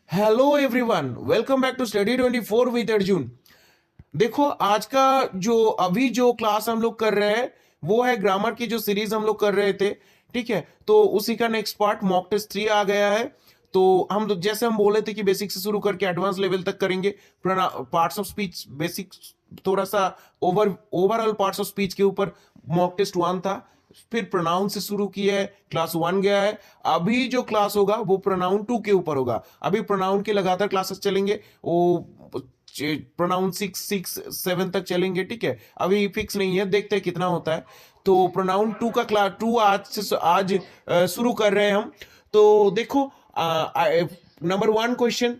Hello everyone, welcome back to study 24 with Arjun. देखो, आज का जो क्लास हम लोग कर रहे हैं वो है ग्रामर की जो सीरीज हम लोग कर रहे थे। ठीक है, तो उसी का नेक्स्ट पार्ट मॉक टेस्ट 3 आ गया है। तो जैसे हम बोले थे कि बेसिक से शुरू करके एडवांस लेवल तक करेंगे। पार्ट्स ऑफ स्पीच बेसिक, थोड़ा सा ओवरऑल पार्ट्स ऑफ स्पीच के ऊपर मॉक टेस्ट 1 था। फिर प्रोनाउन से शुरू किया है, क्लास 1 गया है। अभी जो क्लास होगा वो प्रोनाउन 2 के ऊपर होगा। अभी प्रोनाउन के लगातार क्लासेस चलेंगे, वो प्रोनाउन 6, 6, 7 तक चलेंगे। ठीक है, अभी फिक्स नहीं है, देखते हैं कितना होता है। तो प्रोनाउन 2 का क्लास 2 आज शुरू कर रहे हैं हम। तो देखो, नंबर 1 क्वेश्चन,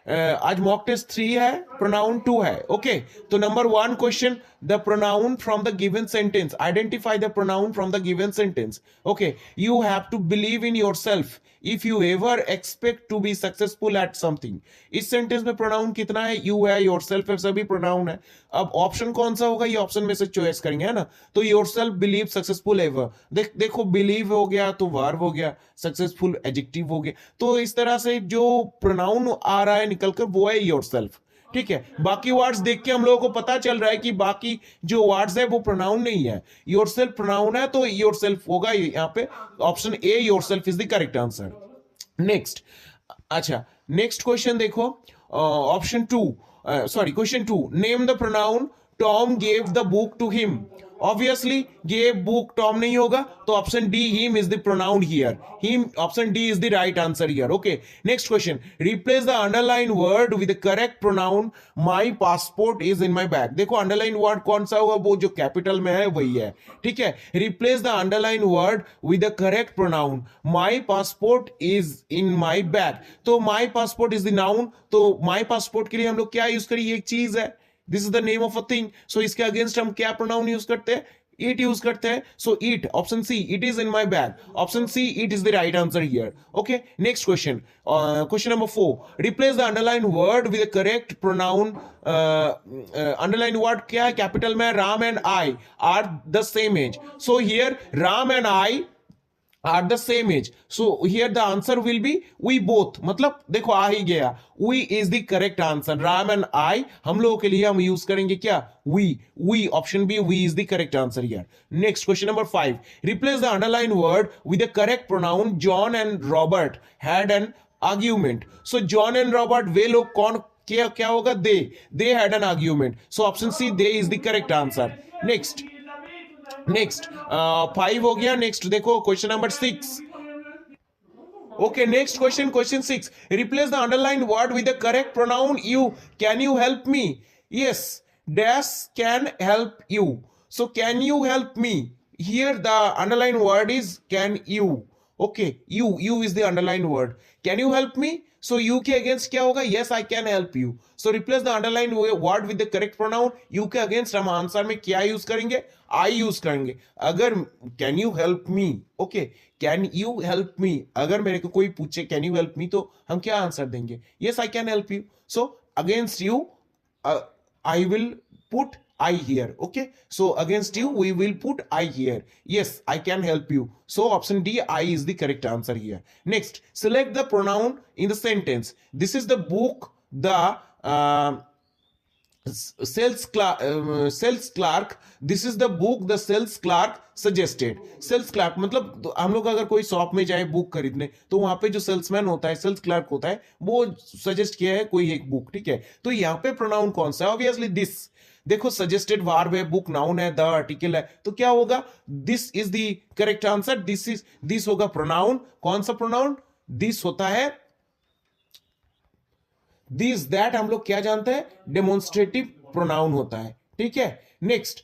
आज मॉक टेस्ट 3 है, प्रोनाउन 2 है। ओके, तो number 1 question, the pronoun from the given sentence, identify the pronoun from the given sentence. Okay, you have to believe in yourself if you ever expect to be successful at something. इस sentence में pronoun कितना है? You है, yourself है, सभी pronoun है। अब option कौन सा होगा, ये ऑप्शन में से चॉइस करेंगे, है ना। तो योरसेल्फ, बिलीव, सक्सेसफुल, एवर। देखो, बिलीव हो गया तो वर्ब हो गया, सक्सेसफुल एडजेक्टिव हो गया। तो इस तरह से जो प्रोनाउन आ रहा है निकलकर वो है योरसेल्फ। ठीक है, बाकी वर्ड्स देख के हम लोगों को पता चल रहा है कि बाकी जो वर्ड्स है वो प्रोनाउन नहीं है, योरसेल्फ प्रोनाउन है, तो योरसेल्फ होगा यहाँ पे। Option A, yourself is the correct answer. Next, अच्छा, नेक्स्ट क्वेश्चन देखो, option 2, sorry, question 2, name the pronoun Tom gave the book to him. Obviously gave book Tom नहीं होगा, तो option D, him is the pronoun here. Him, option D is the right answer here. Okay, next question, replace the underline word with the correct pronoun my passport is in my bag. देखो, underline word कौन सा होगा, वो जो capital में है वही है। ठीक है, replace the underline word with the correct pronoun my passport is in my bag. तो my passport is the noun, तो माई पासपोर्ट के लिए हम लोग क्या यूज करिए, एक चीज है, this is the name of a thing. So इसके अगेंस्ट हम क्या प्रोनाउन यूज करते हैं? इट यूज करते हैं। So it, option C, it is in my bag. Option C, it is the right answer here. Okay, next question, question number 4, replace the underline word with the correct pronoun. Underline word क्या है? Capital में, Ram and I are the same age. So here Ram and I are the same age, so here the answer will be we both। मतलब देखो, आ ही गया, we is the correct answer। Ram and I हम लोगों के लिए हम यूज करेंगे क्या? we, option B, we is the correct answer here। Next, question number 5, replace the underlined word with the correct pronoun John and Robert had an argument। so John and Robert, वे लोग कौन, क्या होगा? they had an argument। so option C, they is the correct answer। Next 5 हो गया। Next देखो, question number 6। Okay, next question, question 6, replace the underline word with the correct pronoun you. Can you help me? Yes, dash can help you. So can you help me, here the underline word is can you. Okay, you is the underline word. Can you help me, so you के against क्या होगा? Yes, I can help you. So replace the underline word with the correct pronoun you के against हम answer में क्या use करेंगे? आई use करेंगे। अगर can you help me, okay, can you help मी, अगर मेरे को कोई पूछे कैन यू हेल्प मी, तो हम क्या आंसर देंगे? Yes, I can help you. So against you I will put I here। okay, so against you we will put I here। yes, I can help you। so option D, I is the correct answer here। next, select the pronoun in the sentence। this is the book the sales clerk, this is the book the sales clerk suggested. Sales clerk मतलब हम लोग अगर कोई shop में जाए book खरीदने, तो वहां पे जो सेल्समैन होता है, सेल्स क्लार्क होता है, वो सजेस्ट किया है कोई एक बुक। ठीक है, तो यहाँ पे प्रोनाउन कौन सा है? Obviously this. देखो, सजेस्टेड वर्ब है, बुक नाउन है, द आर्टिकल है, तो क्या होगा? This is the correct answer. This होगा प्रोनाउन। कौन सा प्रोनाउन? दिस होता है, दिस दैट हम लोग क्या जानते हैं? डेमोन्स्ट्रेटिव प्रोनाउन होता है। ठीक है, next,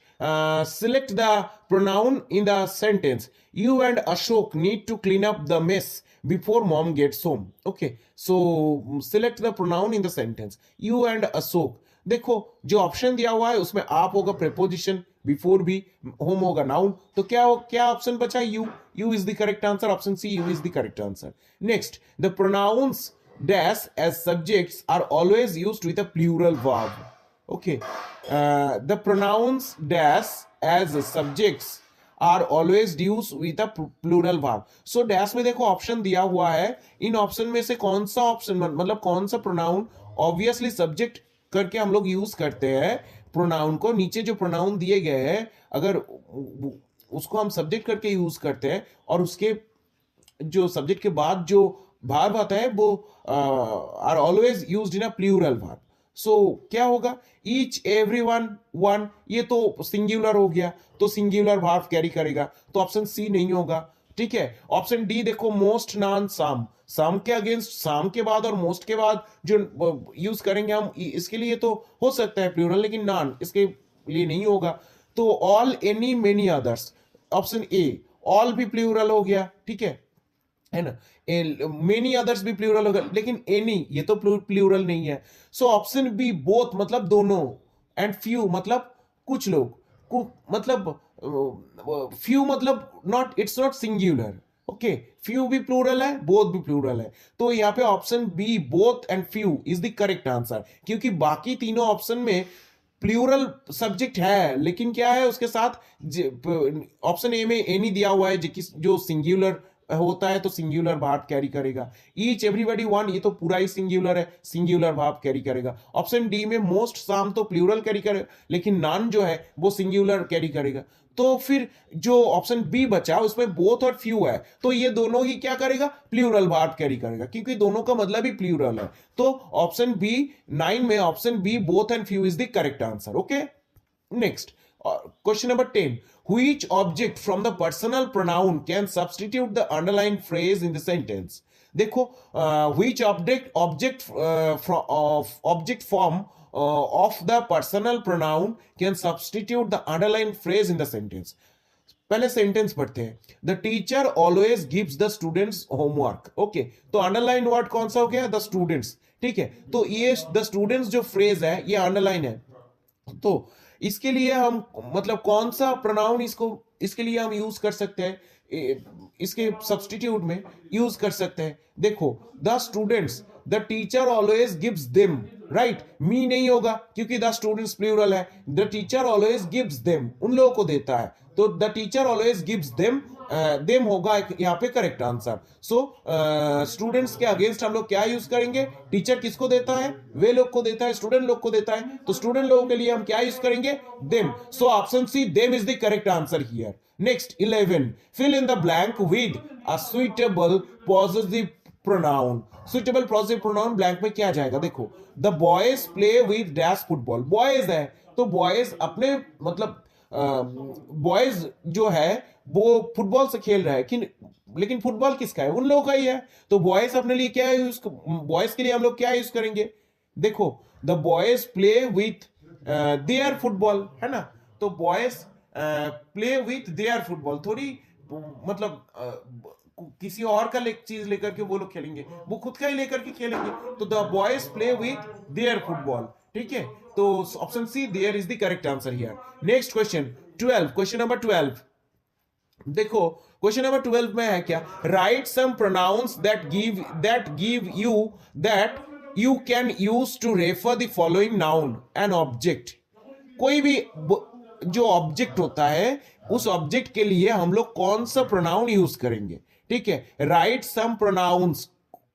select the pronoun in the sentence. You and Ashok need to clean up the mess before mom gets home. Okay, so select the pronoun in the sentence. You and Ashok, देखो जो option दिया हुआ है उसमें आप होगा प्रेपोजिशन, बिफोर भी, home होगा नाउन, तो क्या ऑप्शन बचा? You is the correct answer. Option C, you is the correct answer. Next, the pronouns dash as subjects are always used with a plural verb। okay, the pronouns dash as subjects are always use with a plural verb. So dash में देखो option दिया हुआ है, इन option में से कौन सा option मतलब कौन सा प्रोनाउन ऑब्वियसली सब्जेक्ट करके हम लोग यूज करते हैं प्रोनाउन को। नीचे जो प्रोनाउन दिए गए हैं अगर उसको हम सब्जेक्ट करके यूज करते हैं और उसके जो सब्जेक्ट के बाद जो वर्ब आता है वो are always used in a plural verb. So क्या होगा, ईच एवरी वन वन, ये तो सिंगुलर हो गया तो सिंगुलर वर्ब कैरी करेगा, तो ऑप्शन सी नहीं होगा। ठीक है, ऑप्शन डी देखो, मोस्ट नॉन सम, सम के अगेंस्ट सम के बाद और मोस्ट के बाद जो यूज करेंगे हम इसके लिए तो हो सकता है प्लूरल, लेकिन नॉन इसके लिए नहीं होगा। तो all, any, many others, option A all भी प्लूरल हो गया, ठीक है ना, मेनी अदर्स भी प्लूरल होगा, लेकिन एनी ये तो प्लूरल नहीं है। सो ऑप्शन बी बोथ मतलब दोनों, एंड फ्यू मतलब कुछ लोग, मतलब फ्यू मतलब not, it's not singular. Okay, few भी प्लूरल है, बोथ भी प्लूरल है, तो यहाँ पे option B both and few is the correct answer, क्योंकि बाकी तीनों ऑप्शन में प्लूरल सब्जेक्ट है, लेकिन क्या है उसके साथ ऑप्शन ए में एनी दिया हुआ है जो सिंगुलर होता है तो सिंगुलर वर्ब कैरी करेगा। ईच, एवरीबॉडी, वन, ये तो पूरा ही सिंगुलर है, सिंगुलर वर्ब कैरी करेगा। ऑप्शन डी में मोस्ट, सम तो प्लूरल कैरी करेगा, लेकिन नॉन जो है वो सिंगुलर कैरी करेगा। तो फिर जो ऑप्शन बी बचा उसमें बोथ और फ्यू है, तो ये दोनों ही क्या करेगा, प्लूरल वर्ब कैरी करेगा, क्योंकि दोनों का मतलब ही प्लूरल है। तो ऑप्शन बी 9 में option B both and few is the correct answer. Okay, next question number 10, which object from the personal pronoun can substitute the underlined phrase in the sentence? देखो which object form of the personal pronoun can substitute the underlined phrase in the sentence? पहले sentence पढ़ते हैं, the teacher always gives the students homework. Okay, तो underline word कौन सा हो गया, the students. ठीक है, तो ये द स्टूडेंट्स जो फ्रेज है ये अंडरलाइन है, तो इसके लिए हम मतलब कौन सा प्रोनाउन इसके लिए हम यूज कर सकते हैं, इसके सब्स्टिट्यूट में यूज कर सकते हैं। देखो, the students, the teacher always gives them, right, me नहीं होगा क्योंकि द स्टूडेंट्स प्लूरल है, the teacher always gives them, उन लोगों को देता है, तो the teacher always gives them, them होगा यहाँ पे करेक्ट आंसर। सो स्टूडेंट्स के अगेंस्ट हम लोग क्या यूज करेंगे, टीचर किसको देता है, वे लोग को देता है, स्टूडेंट लोग को देता है, तो स्टूडेंट लोगों के लिए हम क्या यूज करेंगे, them. So option see them is the correct answer here. Next 11, fill in the blank with a suitable possessive pronoun। suitable possessive pronoun blank में क्या जाएगा, देखो, the boys play with dash football, boys है तो boys अपने मतलब boys जो है वो फुटबॉल से खेल रहा है, लेकिन फुटबॉल किसका है, उन लोगों का ही है, तो बॉयज अपने लिए क्या यूज, बॉयज के लिए हम लोग क्या यूज करेंगे, देखो, the boys play with their football, है ना, तो boys play with their football, थोड़ी मतलब किसी और का चीज लेकर के वो लोग खेलेंगे, वो खुद का ही लेकर के खेलेंगे, तो the boys play with their football. ठीक है, तो option C their is the correct answer here. Next question 12, question number 12, देखो क्वेश्चन नंबर 12 में है क्या, write some pronouns that give you that you can use to refer the following noun and object. कोई भी जो object होता है उस ऑब्जेक्ट के लिए हम लोग कौन सा प्रोनाउन यूज करेंगे। ठीक है, राइट सम प्रोनाउंस,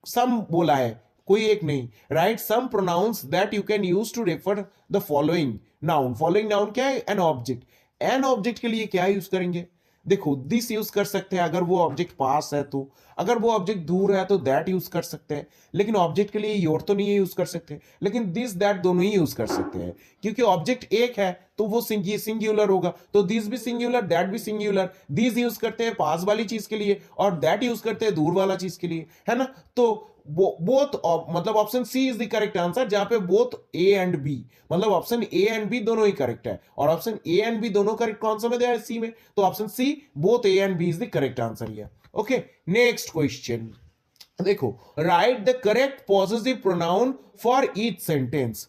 सम बोला है, कोई एक नहीं, write some pronouns that you can use to refer the following noun. Following noun क्या है, एन ऑब्जेक्ट। एन ऑब्जेक्ट के लिए क्या यूज करेंगे, देखो, दिस यूज कर सकते हैं अगर वो ऑब्जेक्ट पास है, तो अगर वो ऑब्जेक्ट दूर है तो दैट यूज कर सकते हैं, लेकिन ऑब्जेक्ट के लिए योर तो नहीं यूज कर सकते, लेकिन दिस दैट दोनों ही यूज कर सकते हैं, क्योंकि ऑब्जेक्ट एक है तो वो सिंगुलर होगा, तो दिस भी सिंगुलर, दैट भी सिंगुलर। दिस यूज करते हैं पास वाली चीज के लिए और दैट यूज करते हैं दूर वाला चीज के लिए, है ना, तो बोथ मतलब option C is the correct answer, जहां पे बोथ ए एंड बी, मतलब ऑप्शन ए एंड बी दोनों ही करेक्ट है, और ऑप्शन ए एंड बी दोनों करेक्ट कौन सा में दिया है, सी में, तो option C both A and B is the correct answer here. Okay, next question, देखो, write the correct possessive pronoun for each sentence.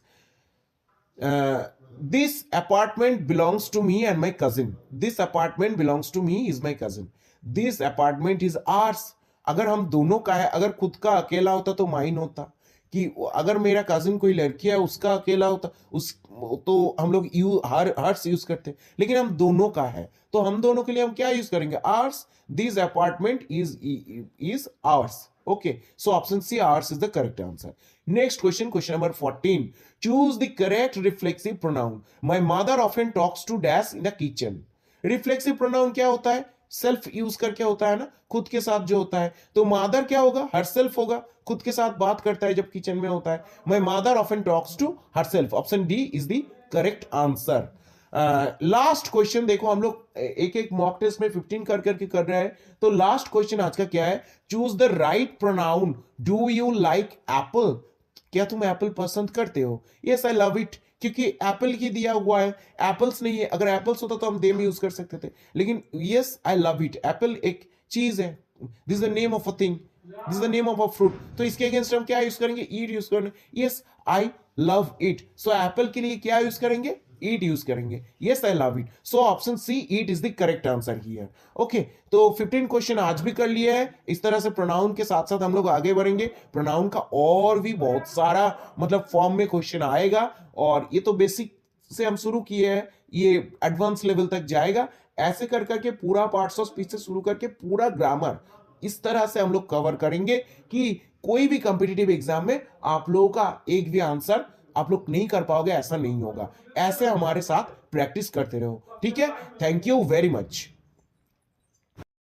This apartment belongs to me and my cousin, this apartment belongs to me is my cousin, this apartment is ours. अगर हम दोनों का है, अगर खुद का अकेला होता तो माइन होता, कि अगर मेरा कजिन कोई लड़की है उसका अकेला होता उस तो हम लोग यू हर्स यूज करते हैं, लेकिन हम दोनों का है तो हम दोनों के लिए हम क्या यूज करेंगे, ours. This apartment is ours. Okay, so option C ours is the correct answer. Next question, question number 14, choose the correct reflexive pronoun. My mother often talks to dash in the kitchen. Reflexive pronoun क्या होता है, self use करके होता है ना, खुद के साथ जो होता है। तो मादर क्या होगा, हरसेल्फ होगा, खुद के साथ बात करता है जब किचन में होता है। My mother often talks to herself, option D is the correct answer. Last question देखो, हम लोग एक एक मॉक टेस्ट में 15 कर करके कर रहे हैं। तो लास्ट क्वेश्चन आज का क्या है, choose the right pronoun. Do you like Apple. क्या तुम एप्पल पसंद करते हो? यस आई लव इट, क्योंकि एप्पल ही दिया हुआ है, एप्पल्स नहीं है। अगर एप्पल्स होता तो हम दे भी यूज कर सकते थे, लेकिन yes I love it, apple एक चीज है, this is the name of a thing, this is the name of a fruit. तो इसके अगेंस्ट हम क्या यूज करेंगे, ईट यूज करेंगे। Yes I love it, so apple के लिए क्या यूज करेंगे, ईट यूज करेंगे। Yes I love it, so option C it is the correct answer here. Okay, तो 15 क्वेश्चन आज भी कर लिए हैं। इस तरह से प्रोनाउन के साथ साथ हम लोग आगे बढ़ेंगे। प्रोनाउन का और भी बहुत सारा मतलब फॉर्म में क्वेश्चन आएगा, और ये तो बेसिक से हम शुरू किए हैं, ये एडवांस लेवल तक जाएगा। ऐसे कर करके पूरा पार्ट्स ऑफ स्पीच से शुरू करके पूरा ग्रामर इस तरह से हम लोग कवर करेंगे कि कोई भी कॉम्पिटिटिव एग्जाम में आप लोगों का एक भी आंसर आप लोग नहीं कर पाओगे, ऐसा नहीं होगा। ऐसे हमारे साथ प्रैक्टिस करते रहो, ठीक है। Thank you very much.